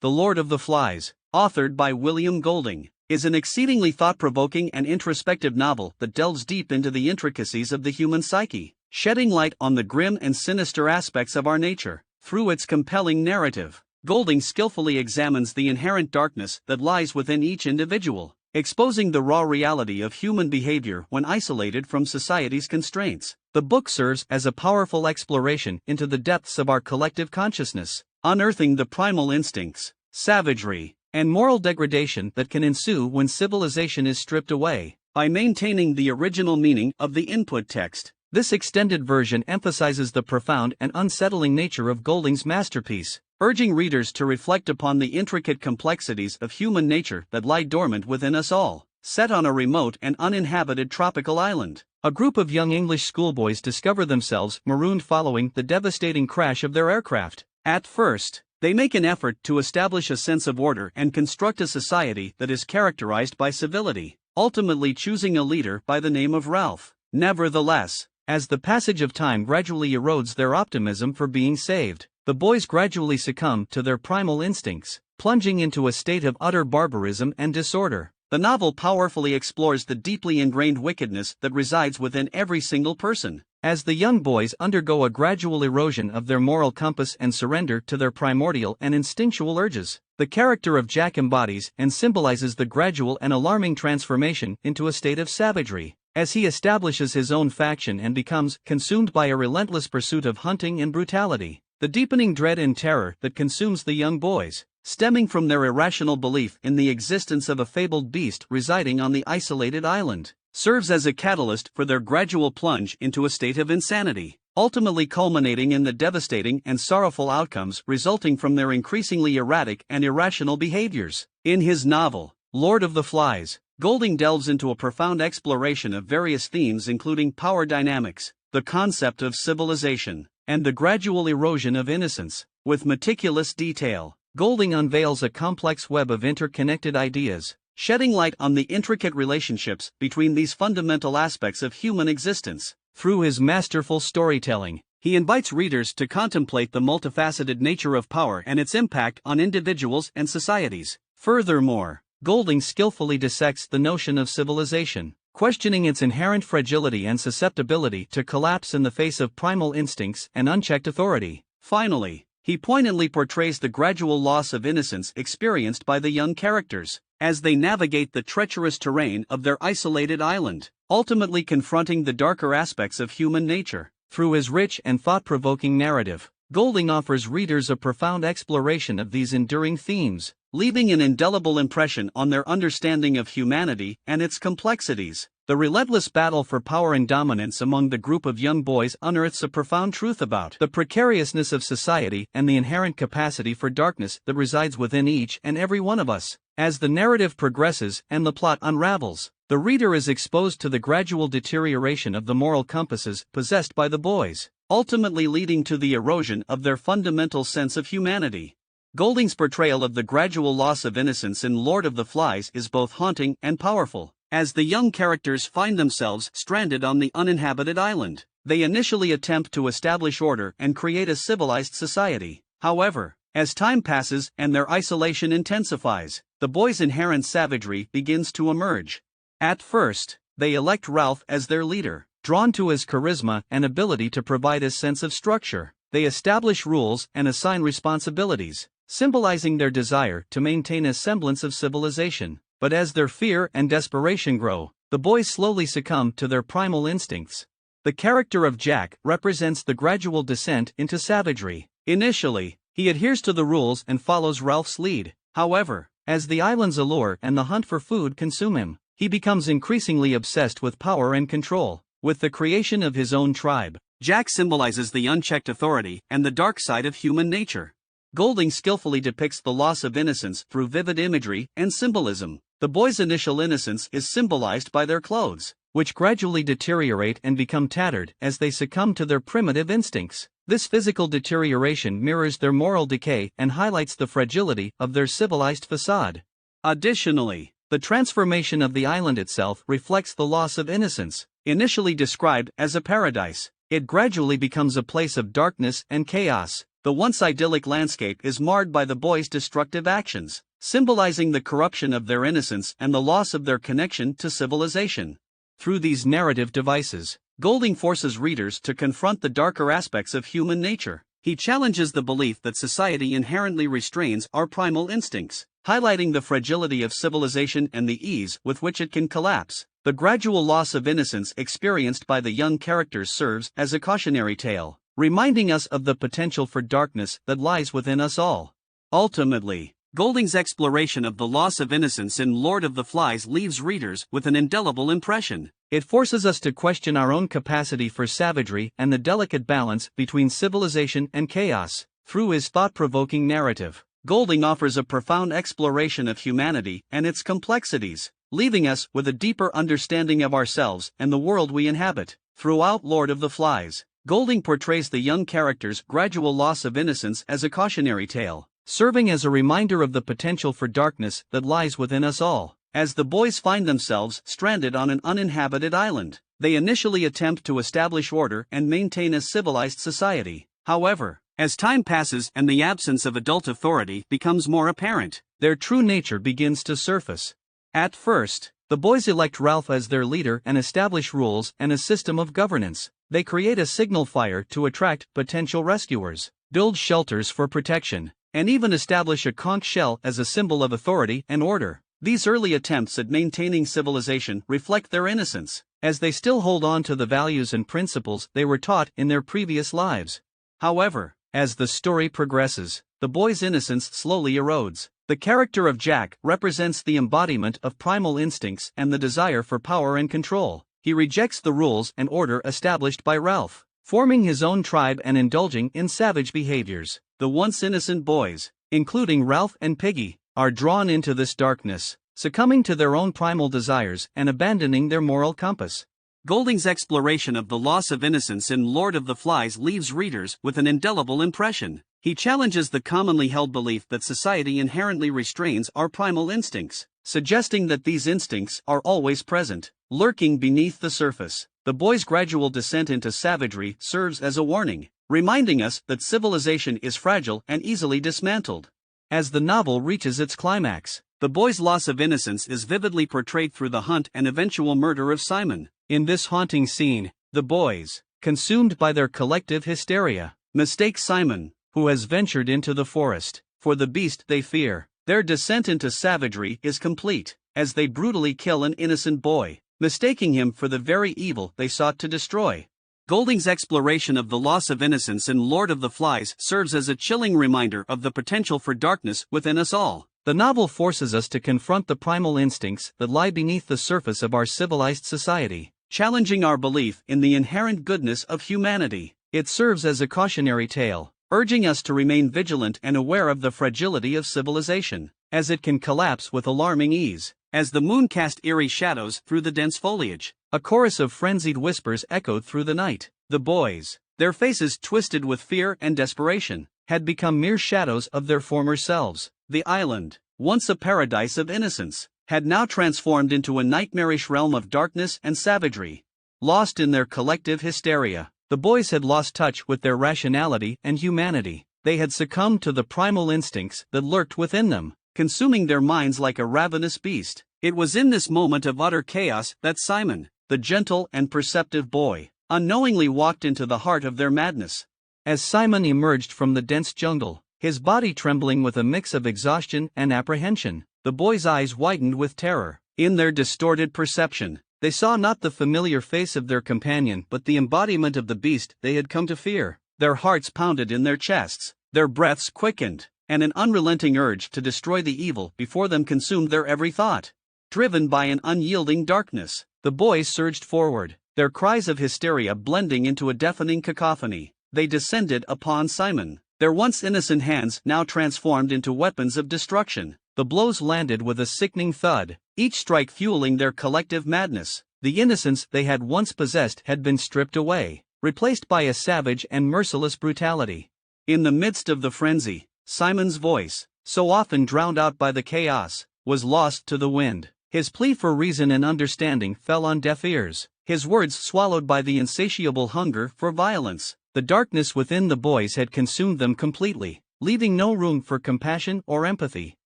The Lord of the Flies, authored by William Golding, is an exceedingly thought-provoking and introspective novel that delves deep into the intricacies of the human psyche, shedding light on the grim and sinister aspects of our nature. Through its compelling narrative, Golding skillfully examines the inherent darkness that lies within each individual, exposing the raw reality of human behavior when isolated from society's constraints. The book serves as a powerful exploration into the depths of our collective consciousness, unearthing the primal instincts, savagery, and moral degradation that can ensue when civilization is stripped away. By maintaining the original meaning of the input text, this extended version emphasizes the profound and unsettling nature of Golding's masterpiece, urging readers to reflect upon the intricate complexities of human nature that lie dormant within us all. Set on a remote and uninhabited tropical island, a group of young English schoolboys discover themselves marooned following the devastating crash of their aircraft. At first, they make an effort to establish a sense of order and construct a society that is characterized by civility, ultimately choosing a leader by the name of Ralph. Nevertheless, as the passage of time gradually erodes their optimism for being saved, the boys gradually succumb to their primal instincts, plunging into a state of utter barbarism and disorder. The novel powerfully explores the deeply ingrained wickedness that resides within every single person. As the young boys undergo a gradual erosion of their moral compass and surrender to their primordial and instinctual urges, the character of Jack embodies and symbolizes the gradual and alarming transformation into a state of savagery, as he establishes his own faction and becomes consumed by a relentless pursuit of hunting and brutality. The deepening dread and terror that consumes the young boys, stemming from their irrational belief in the existence of a fabled beast residing on the isolated island, serves as a catalyst for their gradual plunge into a state of insanity, ultimately culminating in the devastating and sorrowful outcomes resulting from their increasingly erratic and irrational behaviors. In his novel, Lord of the Flies, Golding delves into a profound exploration of various themes including power dynamics, the concept of civilization, and the gradual erosion of innocence. With meticulous detail, Golding unveils a complex web of interconnected ideas, shedding light on the intricate relationships between these fundamental aspects of human existence. Through his masterful storytelling, he invites readers to contemplate the multifaceted nature of power and its impact on individuals and societies. Furthermore, Golding skillfully dissects the notion of civilization, questioning its inherent fragility and susceptibility to collapse in the face of primal instincts and unchecked authority. Finally, he poignantly portrays the gradual loss of innocence experienced by the young characters, as they navigate the treacherous terrain of their isolated island, ultimately confronting the darker aspects of human nature. Through his rich and thought-provoking narrative, Golding offers readers a profound exploration of these enduring themes, leaving an indelible impression on their understanding of humanity and its complexities. The relentless battle for power and dominance among the group of young boys unearths a profound truth about the precariousness of society and the inherent capacity for darkness that resides within each and every one of us. As the narrative progresses and the plot unravels, the reader is exposed to the gradual deterioration of the moral compasses possessed by the boys, ultimately leading to the erosion of their fundamental sense of humanity. Golding's portrayal of the gradual loss of innocence in Lord of the Flies is both haunting and powerful. As the young characters find themselves stranded on the uninhabited island, they initially attempt to establish order and create a civilized society. However, as time passes and their isolation intensifies, the boys' inherent savagery begins to emerge. At first, they elect Ralph as their leader, drawn to his charisma and ability to provide a sense of structure. They establish rules and assign responsibilities, symbolizing their desire to maintain a semblance of civilization. But as their fear and desperation grow, the boys slowly succumb to their primal instincts. The character of Jack represents the gradual descent into savagery. Initially, he adheres to the rules and follows Ralph's lead. However, as the island's allure and the hunt for food consume him, he becomes increasingly obsessed with power and control. With the creation of his own tribe, Jack symbolizes the unchecked authority and the dark side of human nature. Golding skillfully depicts the loss of innocence through vivid imagery and symbolism. The boys' initial innocence is symbolized by their clothes, which gradually deteriorate and become tattered as they succumb to their primitive instincts. This physical deterioration mirrors their moral decay and highlights the fragility of their civilized facade. Additionally, the transformation of the island itself reflects the loss of innocence. Initially described as a paradise, it gradually becomes a place of darkness and chaos, The once idyllic landscape is marred by the boys' destructive actions, symbolizing the corruption of their innocence and the loss of their connection to civilization. Through these narrative devices, Golding forces readers to confront the darker aspects of human nature. He challenges the belief that society inherently restrains our primal instincts, highlighting the fragility of civilization and the ease with which it can collapse. The gradual loss of innocence experienced by the young characters serves as a cautionary tale, reminding us of the potential for darkness that lies within us all. Ultimately, Golding's exploration of the loss of innocence in Lord of the Flies leaves readers with an indelible impression. It forces us to question our own capacity for savagery and the delicate balance between civilization and chaos. Through his thought-provoking narrative, Golding offers a profound exploration of humanity and its complexities, leaving us with a deeper understanding of ourselves and the world we inhabit. Throughout Lord of the Flies, Golding portrays the young character's gradual loss of innocence as a cautionary tale, serving as a reminder of the potential for darkness that lies within us all. As the boys find themselves stranded on an uninhabited island, they initially attempt to establish order and maintain a civilized society. However, as time passes and the absence of adult authority becomes more apparent, their true nature begins to surface. At first, the boys elect Ralph as their leader and establish rules and a system of governance. They create a signal fire to attract potential rescuers, build shelters for protection, and even establish a conch shell as a symbol of authority and order. These early attempts at maintaining civilization reflect their innocence, as they still hold on to the values and principles they were taught in their previous lives. However, as the story progresses, the boy's innocence slowly erodes. The character of Jack represents the embodiment of primal instincts and the desire for power and control. He rejects the rules and order established by Ralph, forming his own tribe and indulging in savage behaviors. The once innocent boys, including Ralph and Piggy, are drawn into this darkness, succumbing to their own primal desires and abandoning their moral compass. Golding's exploration of the loss of innocence in Lord of the Flies leaves readers with an indelible impression. He challenges the commonly held belief that society inherently restrains our primal instincts, suggesting that these instincts are always present, lurking beneath the surface. The boys' gradual descent into savagery serves as a warning, reminding us that civilization is fragile and easily dismantled. As the novel reaches its climax, the boy's loss of innocence is vividly portrayed through the hunt and eventual murder of Simon. In this haunting scene, the boys, consumed by their collective hysteria, mistake Simon, who has ventured into the forest, for the beast they fear. Their descent into savagery is complete, as they brutally kill an innocent boy, mistaking him for the very evil they sought to destroy. Golding's exploration of the loss of innocence in Lord of the Flies serves as a chilling reminder of the potential for darkness within us all. The novel forces us to confront the primal instincts that lie beneath the surface of our civilized society, challenging our belief in the inherent goodness of humanity. It serves as a cautionary tale, urging us to remain vigilant and aware of the fragility of civilization, as it can collapse with alarming ease. As the moon cast eerie shadows through the dense foliage, a chorus of frenzied whispers echoed through the night. The boys, their faces twisted with fear and desperation, had become mere shadows of their former selves. The island, once a paradise of innocence, had now transformed into a nightmarish realm of darkness and savagery. Lost in their collective hysteria, the boys had lost touch with their rationality and humanity. They had succumbed to the primal instincts that lurked within them, consuming their minds like a ravenous beast. It was in this moment of utter chaos that Simon, the gentle and perceptive boy, unknowingly walked into the heart of their madness. As Simon emerged from the dense jungle, his body trembling with a mix of exhaustion and apprehension, the boys' eyes widened with terror. In their distorted perception, they saw not the familiar face of their companion but the embodiment of the beast they had come to fear. Their hearts pounded in their chests, their breaths quickened, and an unrelenting urge to destroy the evil before them consumed their every thought. Driven by an unyielding darkness, the boys surged forward, their cries of hysteria blending into a deafening cacophony. They descended upon Simon, their once innocent hands now transformed into weapons of destruction. The blows landed with a sickening thud, each strike fueling their collective madness. The innocence they had once possessed had been stripped away, replaced by a savage and merciless brutality. In the midst of the frenzy, Simon's voice, so often drowned out by the chaos, was lost to the wind. His plea for reason and understanding fell on deaf ears, his words swallowed by the insatiable hunger for violence. The darkness within the boys had consumed them completely, leaving no room for compassion or empathy.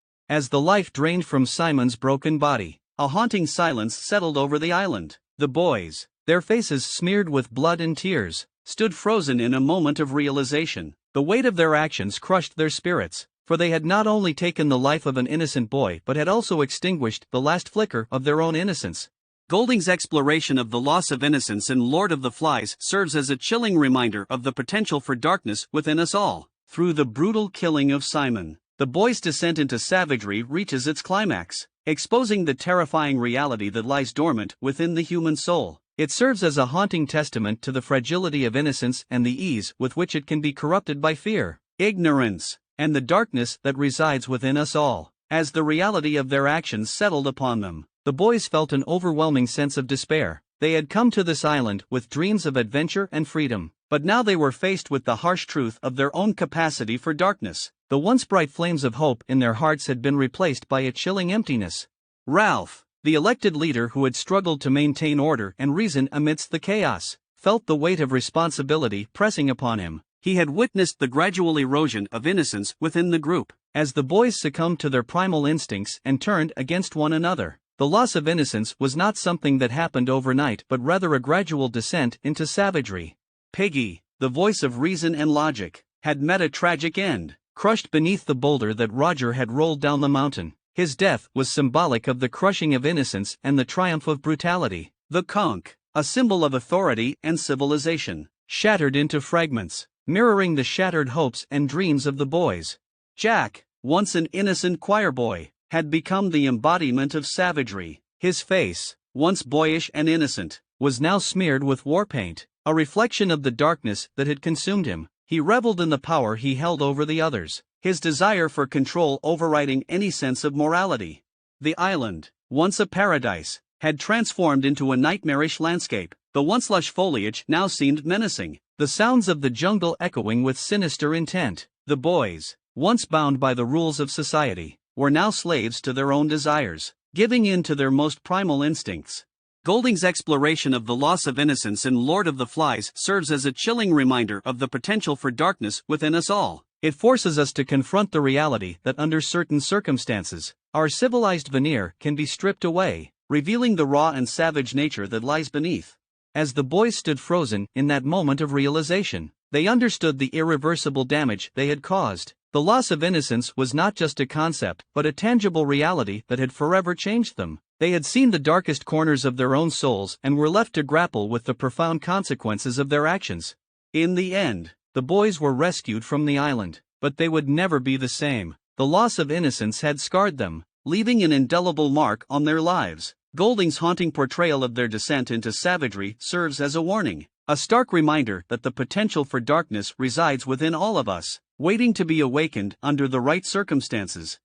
As the life drained from Simon's broken body, a haunting silence settled over the island. The boys, their faces smeared with blood and tears, stood frozen in a moment of realization. The weight of their actions crushed their spirits, for they had not only taken the life of an innocent boy but had also extinguished the last flicker of their own innocence. Golding's exploration of the loss of innocence in Lord of the Flies serves as a chilling reminder of the potential for darkness within us all. Through the brutal killing of Simon, the boys' descent into savagery reaches its climax, exposing the terrifying reality that lies dormant within the human soul. It serves as a haunting testament to the fragility of innocence and the ease with which it can be corrupted by fear, ignorance, and the darkness that resides within us all. As the reality of their actions settled upon them, the boys felt an overwhelming sense of despair. They had come to this island with dreams of adventure and freedom, but now they were faced with the harsh truth of their own capacity for darkness. The once bright flames of hope in their hearts had been replaced by a chilling emptiness. Ralph, the elected leader who had struggled to maintain order and reason amidst the chaos, felt the weight of responsibility pressing upon him. He had witnessed the gradual erosion of innocence within the group, as the boys succumbed to their primal instincts and turned against one another. The loss of innocence was not something that happened overnight but rather a gradual descent into savagery. Piggy, the voice of reason and logic, had met a tragic end, crushed beneath the boulder that Roger had rolled down the mountain. His death was symbolic of the crushing of innocence and the triumph of brutality. The conch, a symbol of authority and civilization, shattered into fragments, mirroring the shattered hopes and dreams of the boys. Jack, once an innocent choir boy, had become the embodiment of savagery. His face, once boyish and innocent, was now smeared with war paint, a reflection of the darkness that had consumed him. He reveled in the power he held over the others, his desire for control overriding any sense of morality. The island, once a paradise, had transformed into a nightmarish landscape. The once lush foliage now seemed menacing, the sounds of the jungle echoing with sinister intent. The boys, once bound by the rules of society, were now slaves to their own desires, giving in to their most primal instincts. Golding's exploration of the loss of innocence in Lord of the Flies serves as a chilling reminder of the potential for darkness within us all. It forces us to confront the reality that under certain circumstances, our civilized veneer can be stripped away, revealing the raw and savage nature that lies beneath. As the boys stood frozen in that moment of realization, they understood the irreversible damage they had caused. The loss of innocence was not just a concept but a tangible reality that had forever changed them. They had seen the darkest corners of their own souls and were left to grapple with the profound consequences of their actions. In the end, the boys were rescued from the island, but they would never be the same. The loss of innocence had scarred them, leaving an indelible mark on their lives. Golding's haunting portrayal of their descent into savagery serves as a warning, a stark reminder that the potential for darkness resides within all of us, waiting to be awakened under the right circumstances.